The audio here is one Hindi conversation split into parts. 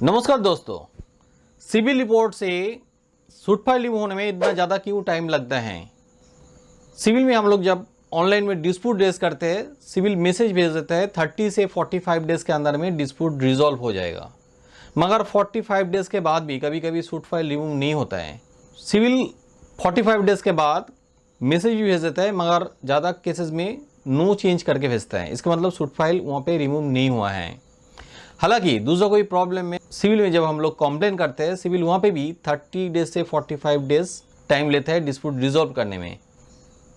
नमस्कार दोस्तों। सिविल रिपोर्ट से सूट फाइल रिमूव होने में इतना ज़्यादा क्यों टाइम लगता है। सिविल में हम लोग जब ऑनलाइन में डिस्प्यूट रेज करते हैं, सिविल मैसेज भेज देता है 30 से 45 डेज़ के अंदर में डिस्प्यूट रिजॉल्व हो जाएगा। मगर 45 डेज़ के बाद भी कभी कभी सूट फाइल रिमूव नहीं होता है। सिविल 45 डेज़ के बाद मैसेज भी भेज देता है, मगर ज़्यादा केसेस में नो चेंज करके भेजता है। इसका मतलब सूट फाइल वहाँ पे रिमूव नहीं हुआ है। हालांकि दूसरा कोई प्रॉब्लम में सिविल में जब हम लोग कंप्लेन करते हैं, सिविल वहाँ पे भी 30 डेज से 45 डेज टाइम लेता है डिस्प्यूट रिजॉल्व करने में।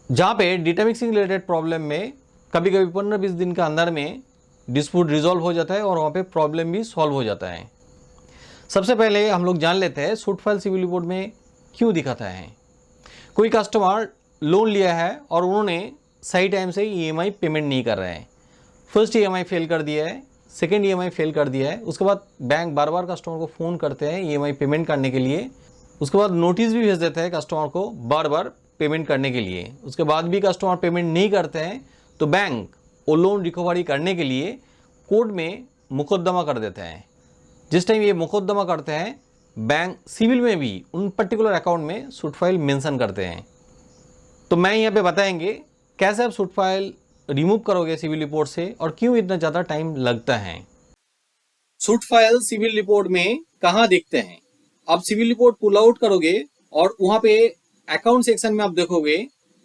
जहाँ पे डेटा मिक्सिंग रिलेटेड प्रॉब्लम में कभी कभी 15-20 दिन के अंदर में डिस्प्यूट रिजॉल्व हो जाता है और वहाँ पे प्रॉब्लम भी सॉल्व हो जाता है। सबसे पहले हम लोग जान लेते हैं सूट फाइल सिविल रिपोर्ट में क्यों दिखाता है। कोई कस्टमर लोन लिया है और उन्होंने सही टाइम से EMI पेमेंट नहीं कर रहे हैं। फर्स्ट EMI फेल कर दिया है, सेकेंड EMI फेल कर दिया है। उसके बाद बैंक बार बार कस्टमर को फ़ोन करते हैं EMI पेमेंट करने के लिए। उसके बाद नोटिस भी भेज देते हैं कस्टमर को बार बार पेमेंट करने के लिए। उसके बाद भी कस्टमर पेमेंट नहीं करते हैं तो बैंक वो लोन रिकवरी करने के लिए कोर्ट में मुकदमा कर देते हैं। जिस टाइम ये मुकदमा करते हैं, बैंक सिविल में भी उन पर्टिकुलर अकाउंट में सूट फाइल मेंशन करते हैं। तो मैं यहाँ पे बताएंगे कैसे आप सूट फाइल रिमूव करोगे सिविल रिपोर्ट से और क्यों इतना ज़्यादा टाइम लगता है। सूट फाइल सिविल रिपोर्ट में कहाँ दिखते हैं। आप सिविल रिपोर्ट पुल आउट करोगे और वहाँ पे अकाउंट सेक्शन में आप देखोगे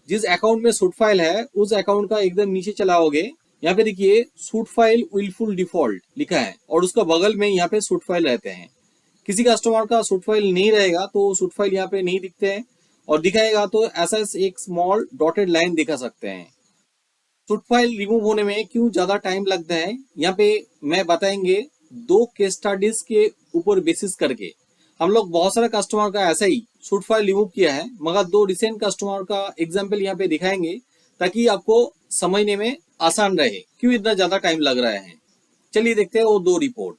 जिस अकाउंट में सूट फाइल है उस अकाउंट का एकदम नीचे चलाओगे। यहाँ पे देखिए सूट फाइल विलफुल डिफॉल्ट लिखा है और उसका बगल में यहाँ पे सूट फाइल रहते हैं। किसी कस्टमर का सूट फाइल नहीं रहेगा तो सूट फाइल यहाँ पे नहीं दिखते हैं, और दिखाएगा तो ऐसा एक स्मॉल डॉटेड लाइन दिखा सकते हैं। सूट फाइल रिमूव होने में क्यों ज्यादा टाइम लगता है, यहाँ पे मैं बताएंगे 2 केस स्टडीज के ऊपर बेसिस करके। हम लोग बहुत सारे कस्टमर का ऐसा ही सूट फाइल रिमूव किया है, मगर 2 रिसेंट कस्टमर का एग्जांपल यहाँ पे दिखाएंगे ताकि आपको समझने में आसान रहे क्यों इतना ज्यादा टाइम लग रहा है। चलिए देखते हैं वो 2 रिपोर्ट।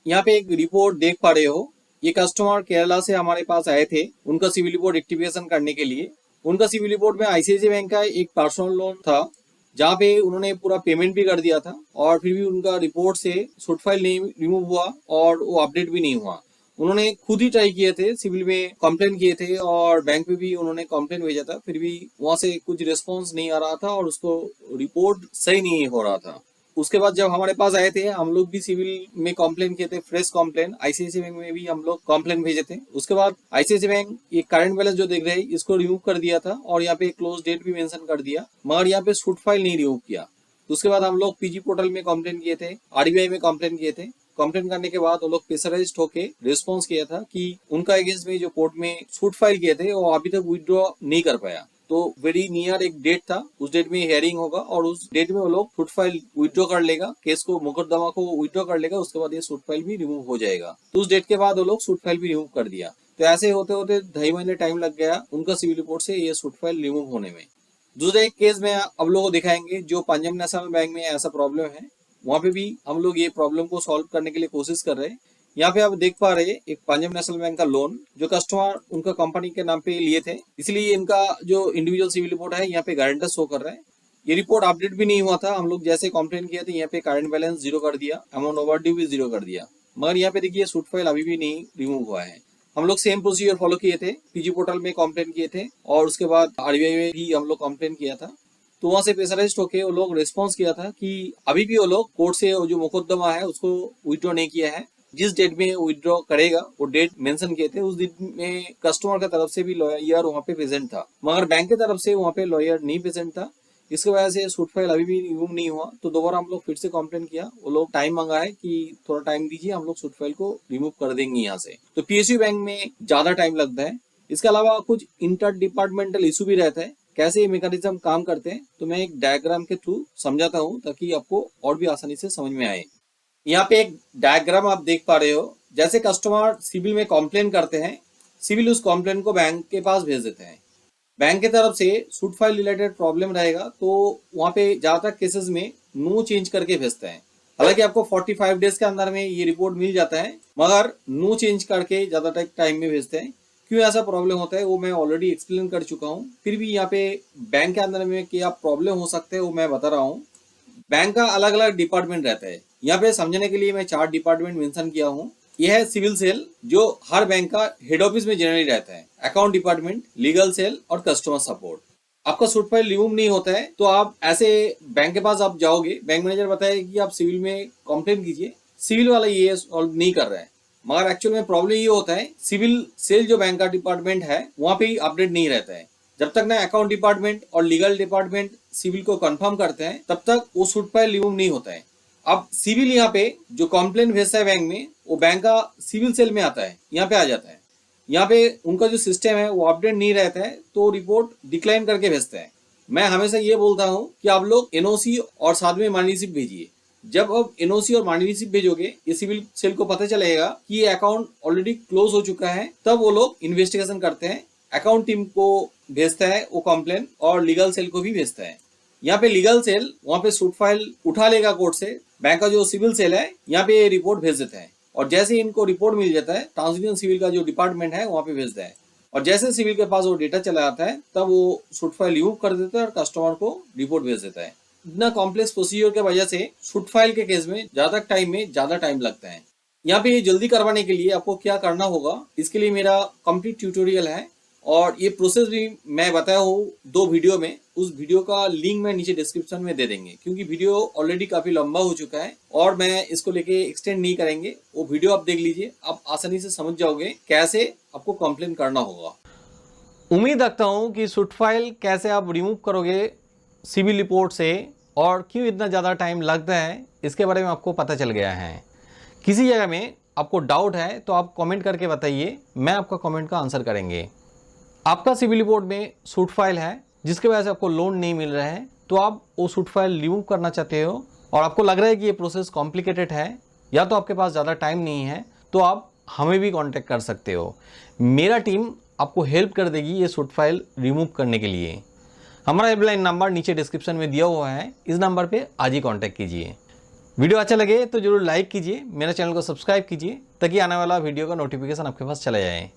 यहाँ पे एक रिपोर्ट देख पा रहे हो, ये कस्टमर केरला से हमारे पास आए थे उनका सिविल रिपोर्ट एक्टिवेशन करने के लिए। उनका सिविल रिपोर्ट में ICICI बैंक का एक पर्सनल लोन था जहाँ पे उन्होंने पूरा पेमेंट भी कर दिया था, और फिर भी उनका रिपोर्ट से सूट फाइल नहीं रिमूव हुआ और वो अपडेट भी नहीं हुआ। उन्होंने खुद ही ट्राई किए थे, सिविल में कंप्लेन किए थे और बैंक पे भी उन्होंने कंप्लेन भेजा था, फिर भी वहां से कुछ रिस्पॉन्स नहीं आ रहा था और उसको रिपोर्ट सही नहीं हो रहा था। उसके बाद जब हमारे पास आए थे, हम लोग भी सिविल में कंप्लेन किए थे, फ्रेश कंप्लेन। ICICI बैंक में भी हम लोग कंप्लेन भेजे थे। उसके बाद ICICI बैंक ये करंट बैलेंस जो देख रहे हैं इसको रिमूव कर दिया था और यहाँ पे क्लोज डेट भी मेंशन कर दिया, मगर यहाँ पे सूट फाइल नहीं रिमूव किया। उसके बाद हम लोग PG पोर्टल में कंप्लेन किए थे, RBI में कंप्लेन किए थे। कंप्लेन करने के बाद वो लोग प्रेशराइज्ड होके रिस्पॉन्स किया था कि उनका अगेंस्ट में जो कोर्ट में सूट फाइल किए थे वो अभी तक विड्रॉ नहीं कर पाया। तो वेरी नियर एक डेट था, उस डेट में हियरिंग होगा और उस डेट में वो लोग सूट फाइल विड्रॉ कर लेगा, केस को मुकदमा को विड्रॉ कर लेगा। उसके बाद ये सूट फाइल भी रिमूव हो जाएगा। तो उस डेट के बाद वो लोग सूट फाइल भी रिमूव कर दिया। तो ऐसे होते होते 2.5 महीने टाइम लग गया उनका सिविल रिपोर्ट से ये सूट फाइल रिमूव होने में। दूसरे एक केस में अब लोगों को दिखाएंगे जो पंजाब नेशनल बैंक में ऐसा प्रॉब्लम है, वहां पे भी हम लोग ये प्रॉब्लम को सॉल्व करने के लिए कोशिश कर रहे हैं। यहाँ पे आप देख पा रहे हैं एक पंजाब नेशनल बैंक का लोन जो कस्टमर उनका कंपनी के नाम पे लिए थे, इसलिए इनका जो इंडिविजुअल सिविल रिपोर्ट है यहाँ पे गारंटर शो कर रहा है। ये रिपोर्ट अपडेट भी नहीं हुआ था। हम लोग जैसे कंप्लेन किया था यहाँ पे करंट बैलेंस 0 कर दिया, अमाउंट ओवरड्यू भी 0 कर दिया, मगर यहाँ पे देखिए सूट फाइल अभी भी नहीं रिमूव हुआ है। हम लोग सेम प्रोसीजर फॉलो किए थे, PG पोर्टल में कंप्लेन किए थे और उसके बाद RBI में भी हम लोग कंप्लेन किया था। तो वहां से प्रेशराइज्ड होके वो लोग रिस्पॉन्स किया था कि अभी भी वो लोग कोर्ट से जो मुकदमा है उसको विड्रॉ नहीं किया है। जिस डेट में विड्रॉ करेगा वो डेट मेंशन किए थे, उस दिन में कस्टमर की तरफ से भी लॉयर वहाँ पे प्रेजेंट था, मगर बैंक की तरफ से वहाँ पे लॉयर नहीं प्रेजेंट था। इसकी वजह से सूट फाइल अभी भी रिमूव नहीं हुआ। तो दोबारा हम लोग फिर से कंप्लेन किया, वो लोग टाइम मांगा है कि थोड़ा टाइम दीजिए, हम लोग सूट फाइल को रिमूव कर देंगे यहाँ से। तो PSU बैंक में ज्यादा टाइम लगता है। इसके अलावा कुछ इंटर डिपार्टमेंटल इशू भी रहता है। कैसे ये मैकेनिज्म काम करते हैं तो मैं एक डायग्राम के थ्रू समझाता हूँ ताकि आपको और भी आसानी से समझ में आए। यहाँ पे एक डायग्राम आप देख पा रहे हो, जैसे कस्टमर सिविल में कंप्लेन करते हैं, सिविल उस कंप्लेन को बैंक के पास भेज देते हैं। बैंक की तरफ से सूट फाइल रिलेटेड प्रॉब्लम रहेगा तो वहाँ पे ज्यादातर केसेस में नो चेंज करके भेजते हैं। हालांकि आपको 45 डेज के अंदर में ये रिपोर्ट मिल जाता है, मगर नो चेंज करके ज्यादातर टाइम में भेजते हैं। क्यों ऐसा प्रॉब्लम होता है वो मैं ऑलरेडी एक्सप्लेन कर चुका हूँ, फिर भी यहाँ पे बैंक के अंदर में क्या प्रॉब्लम हो सकते हैं वो मैं बता रहा हूँ। बैंक का अलग अलग डिपार्टमेंट रहता है। यहाँ पे समझने के लिए मैं 4 डिपार्टमेंट मेंशन किया हूँ। यह है सिविल सेल जो हर बैंक का हेड ऑफिस में जनरली रहता है। अकाउंट डिपार्टमेंट, लीगल सेल और कस्टमर सपोर्ट। आपका सूट फाइल रिमूव नहीं होता है तो आप ऐसे बैंक के पास आप जाओगे, बैंक मैनेजर बताएगा कि आप सिविल में कंप्लेन कीजिए, सिविल वाला ये सॉल्व नहीं कर रहा है। मगर एक्चुअल में प्रॉब्लम ये होता है, सिविल सेल जो बैंक का डिपार्टमेंट है वहां पे अपडेट नहीं रहता है। जब तक ना अकाउंट डिपार्टमेंट और लीगल डिपार्टमेंट सिविल को कंफर्म करते हैं तब तक वो सूट फाइल रिमूव नहीं होता है। अब सिविल यहाँ पे जो कंप्लेन भेजता है बैंक में, वो बैंक का सिविल सेल में आता है, यहाँ पे आ जाता है। यहाँ पे उनका जो सिस्टम है वो अपडेट नहीं रहता है तो रिपोर्ट डिक्लाइन करके भेजता है। मैं हमेशा ये बोलता हूँ कि आप लोग एनओसी और साथ में मनी रिसीप्ट भेजिए। जब आप एनओसी और मनी रिसीप्ट भेजोगे, ये सिविल सेल को पता चलेगा कि ये अकाउंट ऑलरेडी क्लोज हो चुका है, तब वो लोग इन्वेस्टिगेशन करते हैं, अकाउंट टीम को भेजता है वो कंप्लेन और लीगल सेल को भी भेजता है। यहाँ पे लीगल सेल वहाँ पे सूट फाइल उठा लेगा कोर्ट से, बैंक का जो सिविल सेल है यहाँ पे रिपोर्ट भेज देता है और जैसे इनको रिपोर्ट मिल जाता है, ट्रांसमिशन सिविल का जो डिपार्टमेंट है वहाँ पे भेजता है और जैसे सिविल के पास वो डेटा चला जाता है तब वो सूट फाइल रिमूव कर देता है और कस्टमर को रिपोर्ट भेज देता है। इतना कॉम्प्लेक्स प्रोसीजर के वजह से सूट फाइल के केस में ज्यादा टाइम लगता है। यहाँ पे ये जल्दी करवाने के लिए आपको क्या करना होगा, इसके लिए मेरा कंप्लीट ट्यूटोरियल है और ये प्रोसेस भी मैं बताया हूँ 2 वीडियो में। उस वीडियो का लिंक मैं नीचे डिस्क्रिप्शन में दे देंगे क्योंकि वीडियो ऑलरेडी काफी लंबा हो चुका है और मैं इसको लेके एक्सटेंड नहीं करेंगे। वो वीडियो आप देख लीजिए, आप आसानी से समझ जाओगे कैसे आपको कंप्लेन करना होगा। उम्मीद रखता हूँ कि सूट फाइल कैसे आप रिमूव करोगे सिविल रिपोर्ट से और क्यों इतना ज़्यादा टाइम लगता है इसके बारे में आपको पता चल गया है। किसी जगह में आपको डाउट है तो आप कमेंट करके बताइए, मैं आपका कमेंट का आंसर करेंगे। आपका सिविल रिपोर्ट में सूट फाइल है जिसकी वजह से आपको लोन नहीं मिल रहा है, तो आप वो सूट फाइल रिमूव करना चाहते हो और आपको लग रहा है कि ये प्रोसेस कॉम्प्लिकेटेड है या तो आपके पास ज़्यादा टाइम नहीं है, तो आप हमें भी कांटेक्ट कर सकते हो। मेरा टीम आपको हेल्प कर देगी ये सूट फाइल रिमूव करने के लिए। हमारा हेल्पलाइन नंबर नीचे डिस्क्रिप्शन में दिया हुआ है, इस नंबर पर आज ही कॉन्टैक्ट कीजिए। वीडियो अच्छा लगे तो जरूर लाइक कीजिए, मेरे चैनल को सब्सक्राइब कीजिए ताकि आने वाला वीडियो का नोटिफिकेशन आपके पास चला जाए।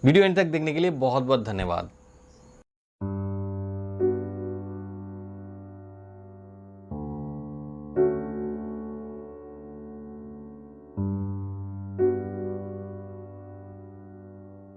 वीडियो एंड तक देखने के लिए बहुत बहुत धन्यवाद।